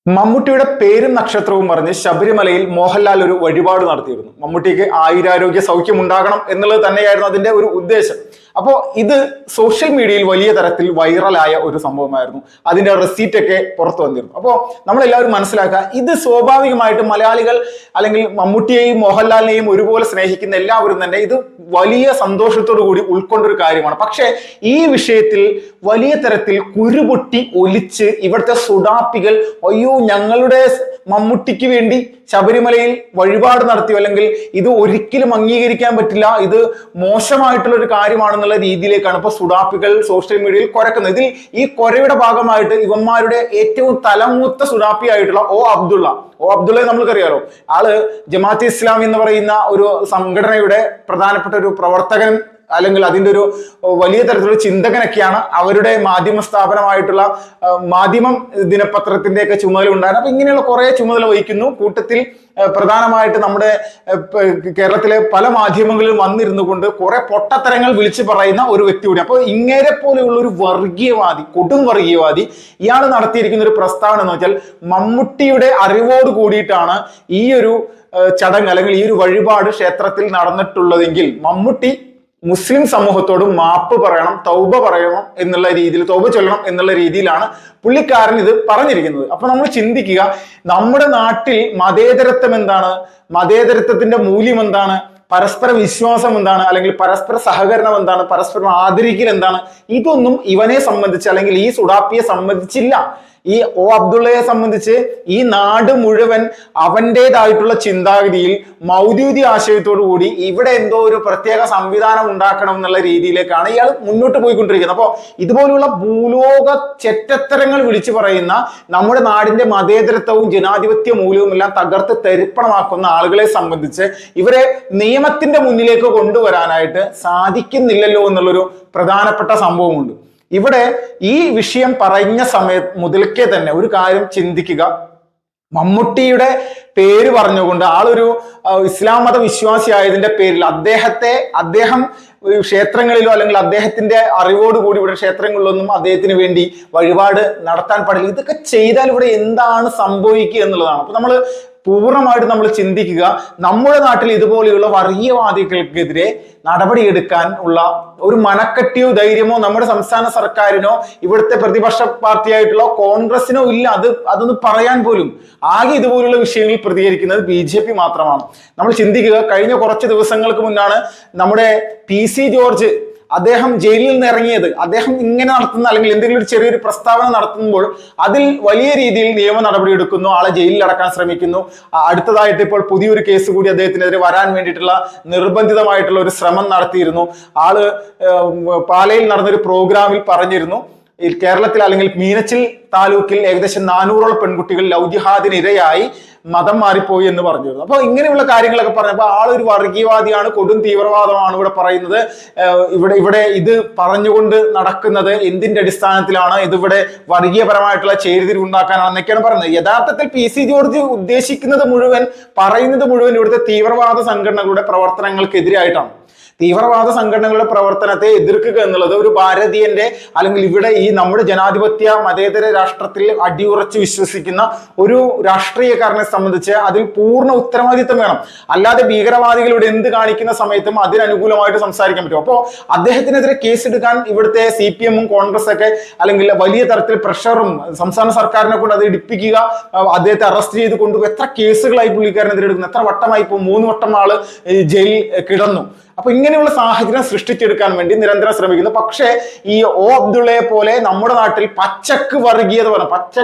മമ്മൂട്ടിയുടെ പേരും നക്ഷത്രവും പറഞ്ഞ് ശബരിമലയിൽ മോഹൻലാൽ ഒരു വഴിപാട് നടത്തിയിരുന്നു. മമ്മൂട്ടിക്ക് ആയുരാരോഗ്യ സൗഖ്യം ഉണ്ടാകണം എന്നുള്ളത് തന്നെയായിരുന്നു അതിന്റെ ഒരു ഉദ്ദേശം. അപ്പോൾ ഇത് സോഷ്യൽ മീഡിയയിൽ വലിയ തരത്തിൽ വൈറലായ ഒരു സംഭവമായിരുന്നു. അതിന്റെ റെസീറ്റ് ഒക്കെ പുറത്തു വന്നിരുന്നു. അപ്പോൾ നമ്മളെല്ലാവരും മനസ്സിലാക്കുക, ഇത് സ്വാഭാവികമായിട്ട് മലയാളികൾ അല്ലെങ്കിൽ മമ്മൂട്ടിയെയും മോഹൻലാലിനെയും ഒരുപോലെ സ്നേഹിക്കുന്ന എല്ലാവരും തന്നെ ഇത് വലിയ സന്തോഷത്തോടു കൂടി ഉൾക്കൊണ്ടൊരു കാര്യമാണ്. പക്ഷേ ഈ വിഷയത്തിൽ വലിയ തരത്തിൽ കുരുപൊട്ടി ഒലിച്ച് ഇവിടുത്തെ സുഡാപ്പികൾ അയ്യോ ഞങ്ങളുടെ മമ്മൂട്ടിക്ക് വേണ്ടി ശബരിമലയിൽ വഴിപാട് നടത്തി, അല്ലെങ്കിൽ ഇത് ഒരിക്കലും അംഗീകരിക്കാൻ പറ്റില്ല, ഇത് മോശമായിട്ടുള്ള ഒരു കാര്യമാണെന്നുള്ള രീതിയിലേക്കാണ് ഇപ്പൊ സുഡാപ്പികൾ സോഷ്യൽ മീഡിയയിൽ കുരക്കുന്നത്. ഇതിൽ ഈ കൊരയുടെ ഭാഗമായിട്ട് ഇവന്മാരുടെ ഏറ്റവും തലമൂത്ത സുഡാപ്പിയായിട്ടുള്ള ഒ അബ്ദുള്ള നമ്മൾക്കറിയാലോ. ആള് ജമാഅത്തെ ഇസ്ലാമി എന്ന് പറയുന്ന ഒരു സംഘടനയുടെ പ്രധാനപ്പെട്ട ഒരു പ്രവർത്തകൻ അല്ലെങ്കിൽ അതിൻ്റെ ഒരു വലിയ തരത്തിലുള്ള ചിന്തകനൊക്കെയാണ്. അവരുടെ മാധ്യമ സ്ഥാപനമായിട്ടുള്ള മാധ്യമം ദിനപത്രത്തിന്റെ ഒക്കെ ചുമതല ഉണ്ടായിരുന്നു. അപ്പൊ ഇങ്ങനെയുള്ള കുറെ ചുമതല വഹിക്കുന്നു. കൂട്ടത്തിൽ പ്രധാനമായിട്ട് നമ്മുടെ കേരളത്തിലെ പല മാധ്യമങ്ങളിൽ വന്നിരുന്നു കൊണ്ട് കുറെ പൊട്ടത്തരങ്ങൾ വിളിച്ചു പറയുന്ന ഒരു വ്യക്തി കൂടി. അപ്പോൾ ഇങ്ങേരെ പോലെയുള്ള ഒരു വർഗീയവാദി, കൊടും വർഗീയവാദി, ഇയാൾ നടത്തിയിരിക്കുന്ന ഒരു പ്രസ്താവന എന്ന് വെച്ചാൽ മമ്മൂട്ടിയുടെ അറിവോട് കൂടിയിട്ടാണ് ഈ ഒരു ചടങ്ങ് അല്ലെങ്കിൽ ഈ ഒരു വഴിപാട് ക്ഷേത്രത്തിൽ നടന്നിട്ടുള്ളതെങ്കിൽ മമ്മൂട്ടി മുസ്ലിം സമൂഹത്തോട് മാപ്പ് പറയണം, തൗബ പറയണം എന്നുള്ള രീതിയിൽ, തൗബ ചൊല്ലണം എന്നുള്ള രീതിയിലാണ് പുള്ളിക്കാരൻ ഇത് പറഞ്ഞിരിക്കുന്നത്. അപ്പൊ നമ്മൾ ചിന്തിക്കുക, നമ്മുടെ നാട്ടിൽ മതേതരത്വം എന്താണ്, മതേതരത്വത്തിന്റെ മൂല്യം എന്താണ്, പരസ്പര വിശ്വാസം എന്താണ്, അല്ലെങ്കിൽ പരസ്പര സഹകരണം എന്താണ്, പരസ്പരം ആദരിക്കൽ എന്താണ്, ഇതൊന്നും ഇവനെ സംബന്ധിച്ച് അല്ലെങ്കിൽ ഈ സുഡാപ്പിയെ സംബന്ധിച്ചില്ല. ഈ ഒ അബ്ദുള്ളയെ സംബന്ധിച്ച് ഈ നാട് മുഴുവൻ അവൻ്റെതായിട്ടുള്ള ചിന്താഗതിയിൽ മൗദൂദി ആശയത്തോടു കൂടി ഇവിടെ എന്തോ ഒരു പ്രത്യേക സംവിധാനം ഉണ്ടാക്കണം എന്നുള്ള രീതിയിലേക്കാണ് ഇയാൾ മുന്നോട്ട് പോയിക്കൊണ്ടിരിക്കുന്നത്. അപ്പോൾ ഇതുപോലുള്ള ഭൂലോക ചെറ്റത്തരങ്ങൾ വിളിച്ചു പറയുന്ന നമ്മുടെ നാടിന്റെ മതേതരത്വവും ജനാധിപത്യ മൂല്യവും എല്ലാം തകർത്ത് തരിപ്പണമാക്കുന്ന ആളുകളെ സംബന്ധിച്ച് ഇവരെ നിയമത്തിന്റെ മുന്നിലേക്ക് കൊണ്ടുവരാനായിട്ട് സാധിക്കുന്നില്ലല്ലോ എന്നുള്ളൊരു പ്രധാനപ്പെട്ട സംഭവമുണ്ട്. ഇവിടെ ഈ വിഷയം പറഞ്ഞ സമയത്ത് മുതൽക്കേ തന്നെ ഒരു കാര്യം ചിന്തിക്കുക, മമ്മൂട്ടിയുടെ പേര് പറഞ്ഞുകൊണ്ട് ആളൊരു ഇസ്ലാം മത വിശ്വാസിയായതിന്റെ പേരിൽ അദ്ദേഹം ക്ഷേത്രങ്ങളിലോ അല്ലെങ്കിൽ അദ്ദേഹത്തിന്റെ അറിവോടുകൂടി ഇവിടെ ക്ഷേത്രങ്ങളിലൊന്നും അദ്ദേഹത്തിന് വേണ്ടി വഴിപാട് നടത്താൻ പാടില്ല. ഇതൊക്കെ ചെയ്താൽ ഇവിടെ എന്താണ് സംഭവിക്കുക എന്നുള്ളതാണ്. അപ്പൊ നമ്മൾ പൂർണ്ണമായിട്ട് നമ്മൾ ചിന്തിക്കുക, നമ്മുടെ നാട്ടിൽ ഇതുപോലെയുള്ള വർഗീയവാദികൾക്കെതിരെ നടപടിയെടുക്കാൻ ഉള്ള ഒരു മനക്കട്ടിയോ ധൈര്യമോ നമ്മുടെ സംസ്ഥാന സർക്കാരിനോ ഇവിടുത്തെ പ്രതിപക്ഷ പാർട്ടിയായിട്ടുള്ള കോൺഗ്രസിനോ ഇല്ല. അതൊന്ന് പറയാൻ പോലും. ആകെ ഇതുപോലുള്ള വിഷയങ്ങളിൽ പ്രതികരിക്കുന്നത് BJP മാത്രമാണ്. നമ്മൾ ചിന്തിക്കുക, കഴിഞ്ഞ കുറച്ച് ദിവസങ്ങൾക്ക് മുന്നാണ് നമ്മുടെ PC ജോർജ് അദ്ദേഹം ജയിലിൽ നിന്ന് ഇറങ്ങിയത്. അദ്ദേഹം ഇങ്ങനെ നടത്തുന്ന അല്ലെങ്കിൽ എന്തെങ്കിലും ഒരു ചെറിയൊരു പ്രസ്താവന നടത്തുമ്പോൾ അതിൽ വലിയ രീതിയിൽ നിയമ നടപടി എടുക്കുന്നു, ആളെ ജയിലിൽ അടക്കാൻ ശ്രമിക്കുന്നു. അടുത്തതായിട്ട് ഇപ്പോൾ പുതിയൊരു കേസ് കൂടി അദ്ദേഹത്തിനെതിരെ വരാൻ വേണ്ടിയിട്ടുള്ള നിർബന്ധിതമായിട്ടുള്ള ഒരു ശ്രമം നടത്തിയിരുന്നു. ആള് പാലയിൽ നടന്നൊരു പ്രോഗ്രാമിൽ പറഞ്ഞിരുന്നു, കേരളത്തിൽ അല്ലെങ്കിൽ മീനച്ചിൽ താലൂക്കിൽ ഏകദേശം 400ഓളം പെൺകുട്ടികൾ ലവ് ജിഹാദിന് ഇരയായി മതം മാറിപ്പോയി എന്ന് പറഞ്ഞിരുന്നു. അപ്പൊ ഇങ്ങനെയുള്ള കാര്യങ്ങളൊക്കെ പറഞ്ഞപ്പോൾ ആളൊരു വർഗീയവാദിയാണ്, കൊടും തീവ്രവാദമാണ് ഇവിടെ പറയുന്നത്. ഇവിടെ ഇത് പറഞ്ഞുകൊണ്ട് നടക്കുന്നത് എന്തിന്റെ അടിസ്ഥാനത്തിലാണ്, ഇതിവിടെ വർഗീയപരമായിട്ടുള്ള ചേരിതിരിവ് ഉണ്ടാക്കാനാണെന്നൊക്കെയാണ് പറയുന്നത്. യഥാർത്ഥത്തിൽ PC ജോർജ് ഉദ്ദേശിക്കുന്നത് മുഴുവൻ, പറയുന്നത് മുഴുവൻ ഇവിടുത്തെ തീവ്രവാദ സംഘടനകളുടെ പ്രവർത്തനങ്ങൾക്കെതിരായിട്ടാണ്. തീവ്രവാദ സംഘടനകളുടെ പ്രവർത്തനത്തെ എതിർക്കുക എന്നുള്ളത് ഒരു ഭാരതീയന്റെ അല്ലെങ്കിൽ ഇവിടെ ഈ നമ്മുടെ ജനാധിപത്യ മതേതര രാഷ്ട്രത്തിൽ അടിയുറച്ച് വിശ്വസിക്കുന്ന ഒരു രാഷ്ട്രീയക്കാരനെ സംബന്ധിച്ച് അതിൽ പൂർണ്ണ ഉത്തരവാദിത്വം വേണം. അല്ലാതെ ഭീകരവാദികൾ ഇവിടെ എന്ത് കാണിക്കുന്ന സമയത്തും അതിനനുകൂലമായിട്ട് സംസാരിക്കാൻ പറ്റും. അപ്പോൾ അദ്ദേഹത്തിനെതിരെ കേസെടുക്കാൻ ഇവിടുത്തെ CPM-ഉം കോൺഗ്രസ് ഒക്കെ അല്ലെങ്കിൽ വലിയ തരത്തിൽ പ്രഷറും സംസ്ഥാന സർക്കാരിനെ കൊണ്ട് അത് ഇടിപ്പിക്കുക, അദ്ദേഹത്തെ അറസ്റ്റ് ചെയ്ത് കൊണ്ടുപോയി എത്ര കേസുകളായി പുള്ളിക്കാരനെതിരെ എടുക്കുന്നു, എത്ര വട്ടമായി, ഇപ്പോൾ 3 വട്ടം ആള് ജയിലിൽ കിടന്നു. അപ്പൊ ഇങ്ങനെയുള്ള സാഹചര്യം സൃഷ്ടിച്ചെടുക്കാൻ വേണ്ടി നിരന്തരം ശ്രമിക്കുന്നു. പക്ഷേ ഈ ഒ അബ്ദുള്ളയെ പോലെ നമ്മുടെ നാട്ടിൽ പച്ചക്ക് വർഗീയത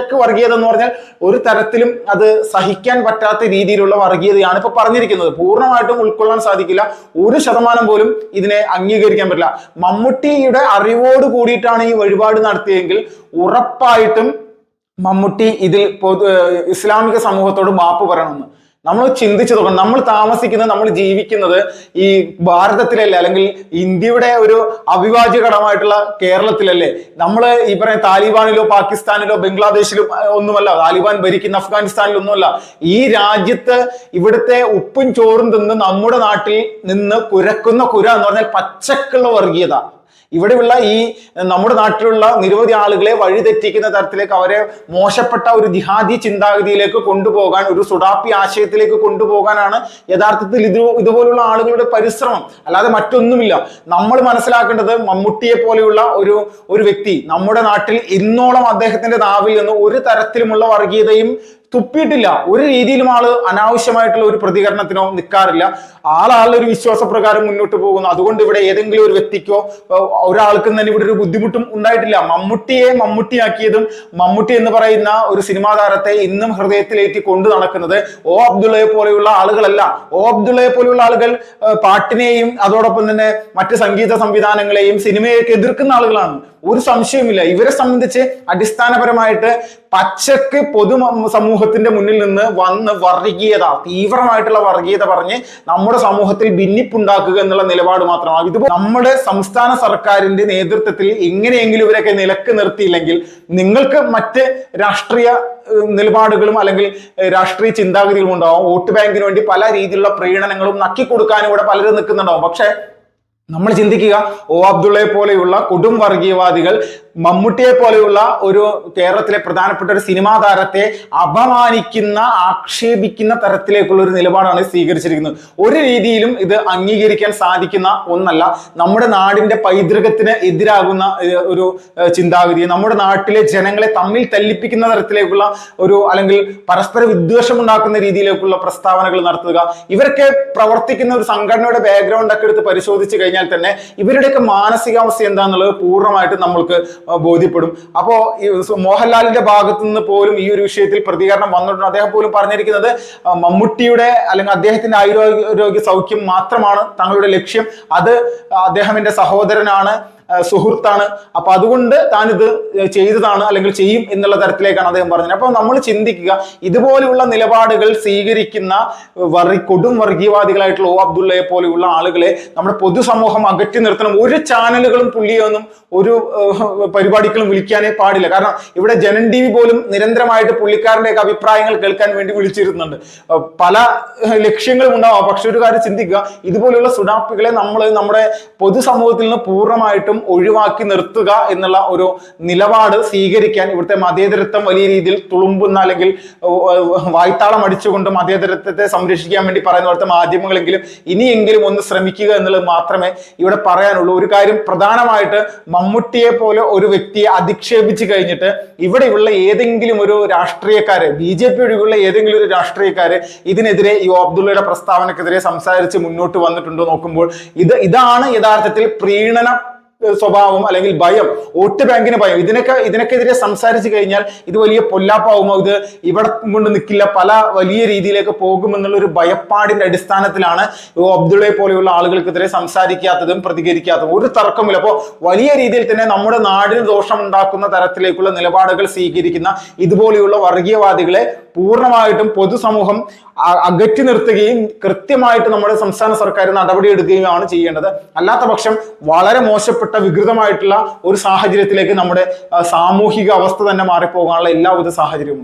എന്ന് പറഞ്ഞാൽ ഒരു തരത്തിലും അത് സഹിക്കാൻ പറ്റാത്ത രീതിയിലുള്ള വർഗീയതയാണ് ഇപ്പൊ പറഞ്ഞിരിക്കുന്നത്. പൂർണ്ണമായിട്ടും ഉൾക്കൊള്ളാൻ സാധിക്കില്ല, 1% പോലും ഇതിനെ അംഗീകരിക്കാൻ പറ്റില്ല. മമ്മൂട്ടിയുടെ അറിവോട് കൂടിയിട്ടാണ് ഈ വഴിപാട് നടത്തിയെങ്കിൽ ഉറപ്പായിട്ടും മമ്മൂട്ടി ഇതിൽ ഇസ്ലാമിക സമൂഹത്തോട് മാപ്പ് പറയണമെന്ന് നമ്മൾ ചിന്തിച്ചു നോക്കണം. നമ്മൾ താമസിക്കുന്നത്, നമ്മൾ ജീവിക്കുന്നത് ഈ ഭാരതത്തിലല്ലേ, അല്ലെങ്കിൽ ഇന്ത്യയുടെ ഒരു അവിഭാജ്യ ഘടകമായിട്ടുള്ള കേരളത്തിലല്ലേ. നമ്മൾ ഈ പറയുന്ന താലിബാനിലോ പാകിസ്ഥാനിലോ ബംഗ്ലാദേശിലോ ഒന്നുമല്ല, താലിബാൻ ഭരിക്കുന്ന അഫ്ഗാനിസ്ഥാനിലൊന്നുമല്ല. ഈ രാജ്യത്ത് ഇവിടുത്തെ ഉപ്പും ചോറും തിന്ന് നമ്മുടെ നാട്ടിൽ നിന്ന് കുരക്കുന്ന കുര എന്ന് പറഞ്ഞാൽ പച്ചക്കുള്ള വർഗീയത. ഇവിടെയുള്ള ഈ നമ്മുടെ നാട്ടിലുള്ള നിരവധി ആളുകളെ വഴിതെറ്റിക്കുന്ന തരത്തിലേക്ക്, അവരെ മോശപ്പെട്ട ഒരു ജിഹാദി ചിന്താഗതിയിലേക്ക് കൊണ്ടുപോകാൻ, ഒരു സുഡാപ്പി ആശയത്തിലേക്ക് കൊണ്ടുപോകാനാണ് യഥാർത്ഥത്തിൽ ഇതുപോലുള്ള ആളുകളുടെ പരിശ്രമം, അല്ലാതെ മറ്റൊന്നുമില്ല. നമ്മൾ മനസ്സിലാക്കേണ്ടത്, മമ്മൂട്ടിയെ പോലെയുള്ള ഒരു വ്യക്തി നമ്മുടെ നാട്ടിൽ ഇന്നോളം അദ്ദേഹത്തിന്റെ നാവിൽ നിന്ന് ഒരു തരത്തിലുമുള്ള വർഗീയതയും തുപ്പിയിട്ടില്ല. ഒരു രീതിയിലും ആള് അനാവശ്യമായിട്ടുള്ള ഒരു പ്രതികരണത്തിനോ നിൽക്കാറില്ല. ആളൊരു വിശ്വാസപ്രകാരം മുന്നോട്ട് പോകുന്നു. അതുകൊണ്ട് ഇവിടെ ഏതെങ്കിലും ഒരു വ്യക്തിക്കോ ഒരാൾക്കും തന്നെ ഇവിടെ ഒരു ബുദ്ധിമുട്ടും ഉണ്ടായിട്ടില്ല. മമ്മൂട്ടിയെ മമ്മൂട്ടിയാക്കിയതും മമ്മൂട്ടി എന്ന് പറയുന്ന ഒരു സിനിമാ താരത്തെ ഇന്നും ഹൃദയത്തിലേറ്റി കൊണ്ടു നടക്കുന്നത് ഒ അബ്ദുള്ളയെ പോലെയുള്ള ആളുകളല്ല. ഒ അബ്ദുള്ളയെ പോലെയുള്ള ആളുകൾ പാട്ടിനെയും അതോടൊപ്പം തന്നെ മറ്റ് സംഗീത സംവിധാനങ്ങളെയും സിനിമയൊക്കെ എതിർക്കുന്ന ആളുകളാണ്. ഒരു സംശയമില്ല. ഇവരെ സംബന്ധിച്ച് അടിസ്ഥാനപരമായിട്ട് പച്ചക്ക് പൊതു സമൂഹത്തിന്റെ മുന്നിൽ നിന്ന് വന്ന് വർഗീയത, തീവ്രമായിട്ടുള്ള വർഗീയത പറഞ്ഞ് നമ്മുടെ സമൂഹത്തിൽ ഭിന്നിപ്പുണ്ടാക്കുക എന്നുള്ള നിലപാട് മാത്രമാണ്. ഇത് നമ്മുടെ സംസ്ഥാന സർക്കാരിന്റെ നേതൃത്വത്തിൽ എങ്ങനെയെങ്കിലും ഇവരൊക്കെ നിലക്ക് നിർത്തിയില്ലെങ്കിൽ നിങ്ങൾക്ക് മറ്റ് രാഷ്ട്രീയ നിലപാടുകളും അല്ലെങ്കിൽ രാഷ്ട്രീയ ചിന്താഗതികളും ഉണ്ടാവും. വോട്ട് ബാങ്കിന് വേണ്ടി പല രീതിയിലുള്ള പ്രീണനങ്ങളും നക്കിക്കൊടുക്കാനും ഇവിടെ പലരും നിൽക്കുന്നുണ്ടാവും. പക്ഷെ നമ്മൾ ചിന്തിക്കുക, ഒ അബ്ദുള്ളയെ പോലെയുള്ള കൊടും വർഗീയവാദികൾ മമ്മൂട്ടിയെ പോലെയുള്ള ഒരു കേരളത്തിലെ പ്രധാനപ്പെട്ട ഒരു സിനിമാ താരത്തെ അപമാനിക്കുന്ന, ആക്ഷേപിക്കുന്ന തരത്തിലേക്കുള്ള ഒരു നിലപാടാണ് സ്വീകരിച്ചിരിക്കുന്നത്. ഒരു രീതിയിലും ഇത് അംഗീകരിക്കാൻ സാധിക്കുന്ന ഒന്നല്ല. നമ്മുടെ നാടിന്റെ പൈതൃകത്തിന് എതിരാകുന്ന ഒരു ചിന്താഗതി, നമ്മുടെ നാട്ടിലെ ജനങ്ങളെ തമ്മിൽ തല്ലിപ്പിക്കുന്ന തരത്തിലേക്കുള്ള അല്ലെങ്കിൽ പരസ്പര വിദ്വേഷം ഉണ്ടാക്കുന്ന രീതിയിലേക്കുള്ള പ്രസ്താവനകൾ നടത്തുക. ഇവരൊക്കെ പ്രവർത്തിക്കുന്ന ഒരു സംഘടനയുടെ ബാക്ക്ഗ്രൗണ്ട് ഒക്കെ എടുത്ത് പരിശോധിച്ച് കഴിഞ്ഞാൽ തന്നെ ഇവരുടെയൊക്കെ മാനസികാവസ്ഥ എന്താണെന്നുള്ളത് പൂർണ്ണമായിട്ട് നമ്മൾക്ക് ബോധ്യപ്പെടും. അപ്പോ മോഹൻലാലിന്റെ ഭാഗത്തു നിന്ന് പോലും ഈ ഒരു വിഷയത്തിൽ പ്രതികരണം വന്നിട്ടുണ്ട്. അദ്ദേഹം പോലും പറഞ്ഞിരിക്കുന്നത് മമ്മൂട്ടിയുടെ അല്ലെങ്കിൽ അദ്ദേഹത്തിന്റെ ആരോഗ്യ സൗഖ്യം മാത്രമാണ് തങ്ങളുടെ ലക്ഷ്യം. അത് അദ്ദേഹം എന്റെ സഹോദരനാണ്, സുഹൃത്താണ്, അപ്പൊ അതുകൊണ്ട് താൻ ഇത് ചെയ്തതാണ് അല്ലെങ്കിൽ ചെയ്യും എന്നുള്ള തരത്തിലേക്കാണ് അദ്ദേഹം പറഞ്ഞത്. അപ്പൊ നമ്മൾ ചിന്തിക്കുക, ഇതുപോലെയുള്ള നിലപാടുകൾ സ്വീകരിക്കുന്ന കൊടും വർഗീയവാദികളായിട്ടുള്ള ഒ അബ്ദുള്ളയെ പോലെയുള്ള ആളുകളെ നമ്മുടെ പൊതുസമൂഹം അകറ്റി നിർത്തണം. ഒരു ചാനലുകളും പുള്ളിയൊന്നും ഒരു പരിപാടികളും വിളിക്കാനേ പാടില്ല. കാരണം ഇവിടെ ജനൻ ടി വി പോലും നിരന്തരമായിട്ട് പുള്ളിക്കാരൻ്റെയൊക്കെ അഭിപ്രായങ്ങൾ കേൾക്കാൻ വേണ്ടി വിളിച്ചിരുന്നുണ്ട്. പല ലക്ഷ്യങ്ങളും ഉണ്ടാവാം. പക്ഷെ ഒരു കാര്യം ചിന്തിക്കുക, ഇതുപോലെയുള്ള സുഡാപ്പികളെ നമ്മൾ നമ്മുടെ പൊതുസമൂഹത്തിൽ നിന്ന് പൂർണ്ണമായിട്ടും ഒഴിവാക്കി നിർത്തുക എന്നുള്ള ഒരു നിലപാട് സ്വീകരിക്കാൻ ഇവിടുത്തെ മതേതരത്വം വലിയ രീതിയിൽ തുളുമ്പുന്ന അല്ലെങ്കിൽ വായ്ത്താളം അടിച്ചുകൊണ്ട് മതേതരത്വത്തെ സംരക്ഷിക്കാൻ വേണ്ടി പറയുന്ന പോലത്തെ മാധ്യമങ്ങളെങ്കിലും ഇനിയെങ്കിലും ഒന്ന് ശ്രമിക്കുക എന്നുള്ളത് മാത്രമേ ഇവിടെ പറയാനുള്ളൂ. ഒരു കാര്യം പ്രധാനമായിട്ട്, മമ്മൂട്ടിയെ പോലെ ഒരു വ്യക്തിയെ അധിക്ഷേപിച്ചു കഴിഞ്ഞിട്ട് ഇവിടെയുള്ള ഏതെങ്കിലും ഒരു രാഷ്ട്രീയക്കാര്, BJP ഒഴികെയുള്ള ഏതെങ്കിലും ഒരു രാഷ്ട്രീയക്കാര് ഇതിനെതിരെ ഈ അബ്ദുള്ളയുടെ പ്രസ്താവനക്കെതിരെ സംസാരിച്ച് മുന്നോട്ട് വന്നിട്ടുണ്ടോ നോക്കുമ്പോൾ ഇതാണ് യഥാർത്ഥത്തിൽ പ്രീണന സ്വഭാവം അല്ലെങ്കിൽ ഭയം, വോട്ട് ബാങ്കിന് ഭയം. ഇതിനൊക്കെതിരെ സംസാരിച്ചു കഴിഞ്ഞാൽ ഇത് വലിയ പൊല്ലാപ്പാവുമോ, ഇത് ഇവിടെ കൊണ്ട് നിൽക്കില്ല, പല വലിയ രീതിയിലേക്ക് പോകുമെന്നുള്ള ഒരു ഭയപ്പാടിന്റെ അടിസ്ഥാനത്തിലാണ് അബ്ദുള്ളയെ പോലെയുള്ള ആളുകൾക്കെതിരെ സംസാരിക്കാത്തതും പ്രതികരിക്കാത്തതും. ഒരു തർക്കമില്ല. അപ്പോൾ വലിയ രീതിയിൽ തന്നെ നമ്മുടെ നാടിന് ദോഷമുണ്ടാക്കുന്ന തരത്തിലേക്കുള്ള നിലപാടുകൾ സ്വീകരിക്കുന്ന ഇതുപോലെയുള്ള വർഗീയവാദികളെ പൂർണ്ണമായിട്ടും പൊതുസമൂഹം അകറ്റി നിർത്തുകയും കൃത്യമായിട്ട് നമ്മുടെ സംസ്ഥാന സർക്കാർ നടപടിയെടുക്കുകയുമാണ് ചെയ്യേണ്ടത്. അല്ലാത്ത പക്ഷം വളരെ മോശപ്പെട്ട വികൃതമായിട്ടുള്ള ഒരു സാഹചര്യത്തിലേക്ക് നമ്മുടെ സാമൂഹിക അവസ്ഥ തന്നെ മാറിപ്പോകാനുള്ള എല്ലാവിധ സാഹചര്യവും